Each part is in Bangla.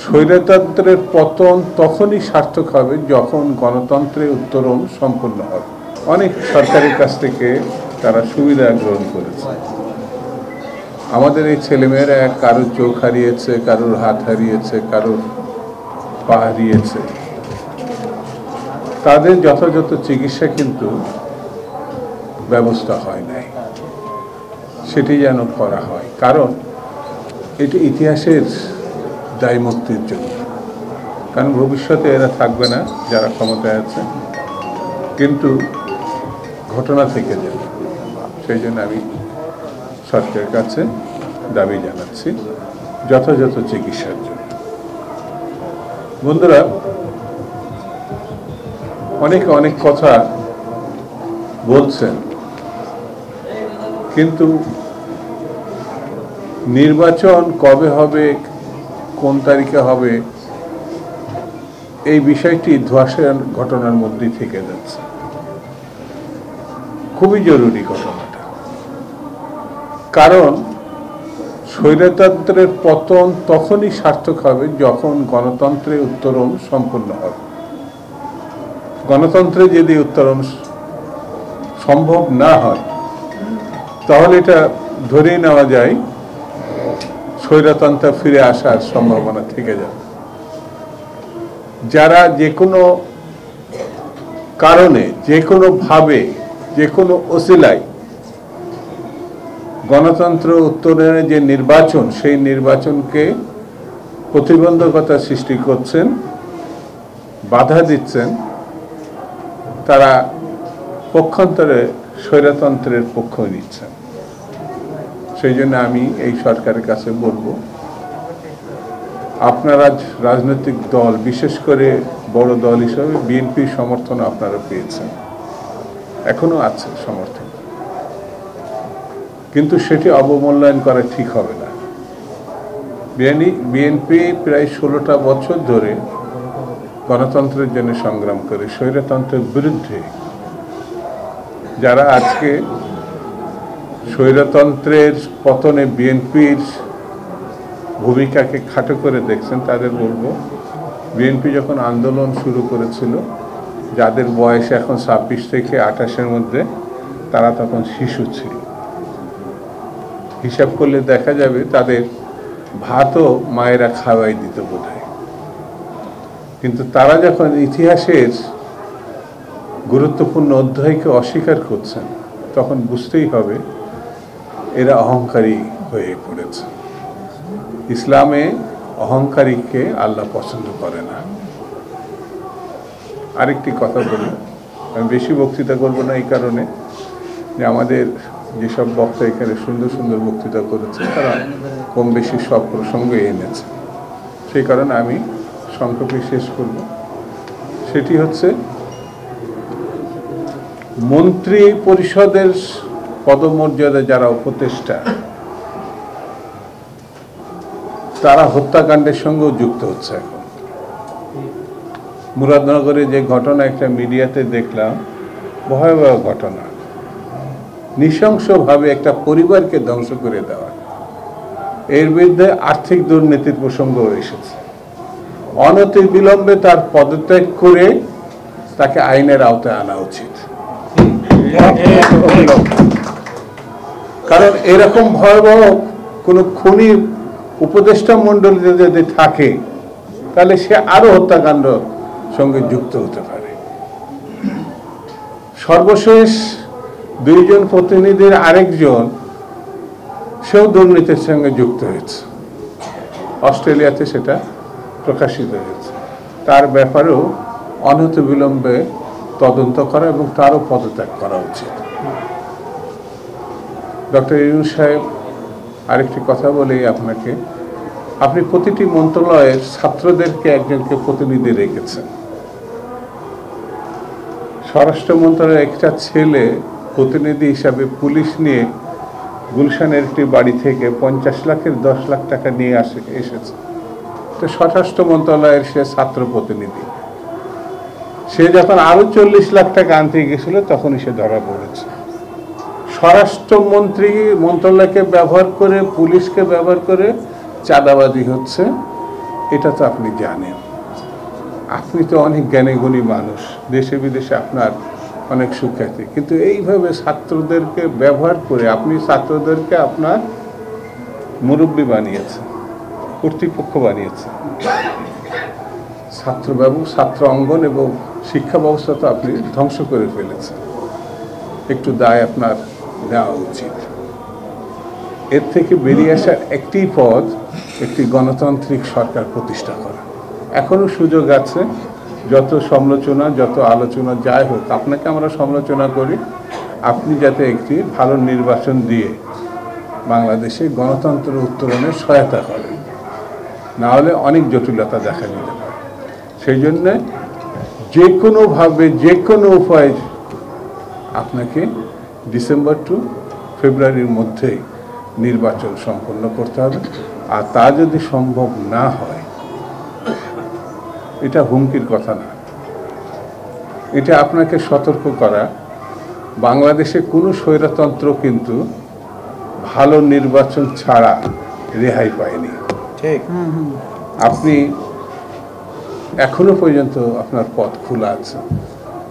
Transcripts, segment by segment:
স্বৈরতন্ত্রের পতন তখনই সার্থক হবে যখন গণতন্ত্রের উত্তরণ সম্পূর্ণ হবে। অনেক সরকারের কাছ থেকে তারা সুবিধা গ্রহণ করেছে। আমাদের এই ছেলেমেয়েরা কারোর চোখ হারিয়েছে, কারোর হাত হারিয়েছে, কারোর পা হারিয়েছে, তাদের যথাযথ চিকিৎসা কিন্তু ব্যবস্থা হয় নাই। সেটি যেন করা হয়, কারণ এটি ইতিহাসের দায়মুক্তির জন্য। কারণ ভবিষ্যতে এরা থাকবে না যারা ক্ষমতায় আছে, কিন্তু ঘটনা থেকে যাবে। সেই জন্য আমি সরকারের কাছে দাবি জানাচ্ছি যথাযথ চিকিৎসার জন্য। বন্ধুরা, অনেক কথা বলছেন, কিন্তু নির্বাচন কবে হবে, কোন তারিখে হবে, এই বিষয়টি ধোঁয়াশার ঘটনার মধ্যেই থেকে যাচ্ছে। খুবই জরুরি ঘটনাটা, কারণ স্বৈরতন্ত্রের পতন তখনই সার্থক হবে যখন গণতন্ত্রের উত্তরণ সম্পূর্ণ হবে। গণতন্ত্রে যদি উত্তরণ সম্ভব না হয়, তাহলে এটা ধরেই নেওয়া যায় স্বৈরতন্ত্র ফিরে আসার সম্ভাবনা থেকে যাবে। যারা যে কোনো কারণে, যে কোনো ভাবে, যে কোনো ওসিলায় গণতন্ত্র উত্তরণের যে নির্বাচন, সেই নির্বাচনকে প্রতিবন্ধকতা সৃষ্টি করছেন, বাধা দিচ্ছেন, তারা পক্ষান্তরে স্বৈরতন্ত্রের পক্ষ নিচ্ছেন। সেই জন্য আমি এই সরকারের কাছে বলবো, আপনারা রাজনৈতিক দল, বিশেষ করে বড় দল হিসেবে বিএনপির সমর্থন আপনারা পেয়েছেন, এখনো আছে সমর্থন, কিন্তু সেটি অবমূল্যায়ন করা ঠিক হবে না। বিএনপি প্রায় 16টা বছর ধরে গণতন্ত্রের জন্য সংগ্রাম করে, স্বৈরতন্ত্রের বিরুদ্ধে। যারা আজকে স্বৈরতন্ত্রের পতনে বিএনপির ভূমিকাকে খাটো করে দেখছেন, তাদের বলবো, বিএনপি যখন আন্দোলন শুরু করেছিল, যাদের বয়স এখন 26 থেকে 28-এর মধ্যে, তারা তখন শিশু ছিল। হিসাব করলে দেখা যাবে তাদের ভাতও মায়েরা খাওয়াই দিত বোধহয়। কিন্তু তারা যখন ইতিহাসের গুরুত্বপূর্ণ অধ্যায়কে অস্বীকার করছেন, তখন বুঝতেই হবে এরা অহংকারী হয়ে পড়েছে। ইসলামে অহংকারীকে আল্লাহ পছন্দ করে না। আরেকটি কথা বলি, আমি বেশি বক্তৃতা করবো না এই কারণে যে আমাদের যেসব বক্তা এখানে সুন্দর সুন্দর বক্তৃতা করেছে, তারা কম বেশি সব প্রসঙ্গ এনেছে। সেই কারণে আমি সংক্ষেপে শেষ করব। সেটি হচ্ছে, মন্ত্রী পরিষদের পদমর্যাদা যারা উপদেষ্টা, তারা হত্যাকাণ্ডের সঙ্গেও যুক্ত হচ্ছে। এখন মুরাদনগরে যে ঘটনা একটা মিডিয়াতে দেখলাম, ভয়াবহ ঘটনা, নৃশংসভাবে একটা পরিবারকে ধ্বংস করে দেওয়া। এর বিরুদ্ধে আর্থিক দুর্নীতির প্রসঙ্গ এসেছে। অনতি বিলম্বে তার পদত্যাগ করে তাকে আইনের আওতায় আনা উচিত। কারণ এরকম ভয়াবহ কোনো খুনি উপদেষ্টা মণ্ডলীতে যদি থাকে, তাহলে সে আরো হত্যাকাণ্ড সঙ্গে যুক্ত হতে পারে। সর্বশেষ 2 জন প্রতিনিধির আরেকজন, সেও দুর্নীতির সঙ্গে যুক্ত হয়েছে। অস্ট্রেলিয়াতে সেটা প্রকাশিত হয়েছে। তার ব্যাপারেও অনতিবিলম্বে তদন্ত করা এবং তারও পদত্যাগ করা উচিত। ডক্টর ইউনূস সাহেব, আরেকটি কথা বলেই আপনাকে, আপনি প্রতিটি মন্ত্রণালয়ের ছাত্রদেরকে একজনকে প্রতিনিধি রেখেছেন। স্বরাষ্ট্র মন্ত্রণালয়ের একটা ছেলে প্রতিনিধি হিসাবে পুলিশ নিয়ে গুলশানের একটি বাড়ি থেকে 50 লাখের 10 লাখ টাকা নিয়ে এসেছে। তো স্বরাষ্ট্র মন্ত্রণালয়ের সে ছাত্র প্রতিনিধি। সে যখন আরো 40 লাখ টাকা আনতে গেছিল, তখনই সে ধরা পড়েছে। মন্ত্রণালয়কে ব্যবহার করে, পুলিশকে ব্যবহার করে চাঁদাবাজি হচ্ছে, এটা তো আপনি জানেন। আপনি তো অনেক জ্ঞানী গুণী মানুষ, দেশে বিদেশে আপনার অনেক সুখ্যাতি, কিন্তু এইভাবে ছাত্রদেরকে ব্যবহার করে আপনি ছাত্রদেরকে আপনার মুরব্বী বানিয়েছেন, কর্তৃপক্ষ বানিয়েছেন। ছাত্র অঙ্গন এবং শিক্ষা ব্যবস্থা তো আপনি ধ্বংস করে ফেলেছেন। একটু দায় আপনার দেওয়া উচিত। এর থেকে বেরিয়ে আসার একটি পথ, একটি গণতান্ত্রিক সরকার প্রতিষ্ঠা করা। এখনো সুযোগ আছে, যত সমালোচনা যত আলোচনা যাই হোক, আপনাকে আমরা সমালোচনা করি, আপনি যাতে একটি ভালো নির্বাচন দিয়ে বাংলাদেশে গণতন্ত্র উত্তরণে সহায়তা করেন, না হলে অনেক জটিলতা দেখা দিতে পারে। সেই জন্যে যে কোনোভাবে যে কোনো উপায়ে আপনাকে ডিসেম্বর টু ফেব্রুয়ারির মধ্যেই নির্বাচন সম্পন্ন করতে হবে। আর তা যদি সম্ভব না হয়, এটা হুমকির কথা না, এটা আপনাকে সতর্ক করা। বাংলাদেশে কোনো স্বৈরতন্ত্র কিন্তু ভালো নির্বাচন ছাড়া রেহাই পায়নি। ঠিক। আপনি এখনো পর্যন্ত আপনার পথ খোলা আছে,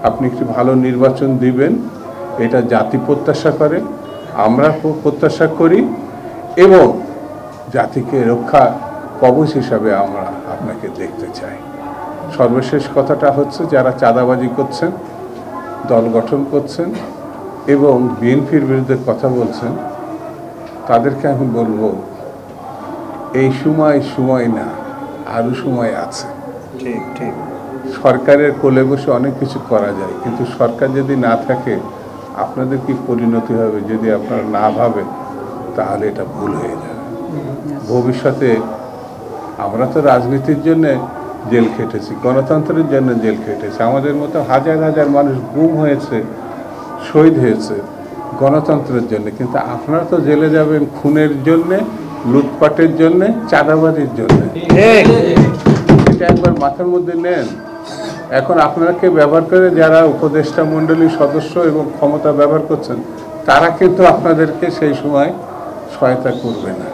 আপনি একটি ভালো নির্বাচন দিবেন, এটা জাতি প্রত্যাশা করে, আমরা প্রত্যাশা করি, এবং জাতিকে রক্ষা কবচ হিসাবে আমরা আপনাকে দেখতে চাই। সর্বশেষ কথাটা হচ্ছে, যারা চাঁদাবাজি করছেন, দল গঠন করছেন এবং বিএনপির বিরুদ্ধে কথা বলছেন, তাদেরকে আমি বলবো, এই সময় না, আরও সময় আছে। ঠিক ঠিক। সরকারের কোলে বসে অনেক কিছু করা যায়, কিন্তু সরকার যদি না থাকে আপনাদের কি পরিণতি হবে যদি আপনারা না ভাবেন, তাহলে এটা ভুল হয়ে যাবে। ভবিষ্যতে আমরা তো রাজনীতির জন্য জেল খেটেছি, গণতন্ত্রের জন্য জেল খেটেছি, আমাদের মতো হাজার হাজার মানুষ গুম হয়েছে, শহীদ হয়েছে গণতন্ত্রের জন্য। কিন্তু আপনারা তো জেলে যাবেন খুনের জন্যে, লুটপাটের জন্যে, চাঁদাবাজির জন্য। এটা একবার মাথার মধ্যে নেন। এখন আপনাকে ব্যবহার করে যারা উপদেষ্টা মণ্ডলীর সদস্য এবং ক্ষমতা ব্যবহার করছেন, তারা কিন্তু আপনাদেরকে সেই সময় সহায়তা করবে না।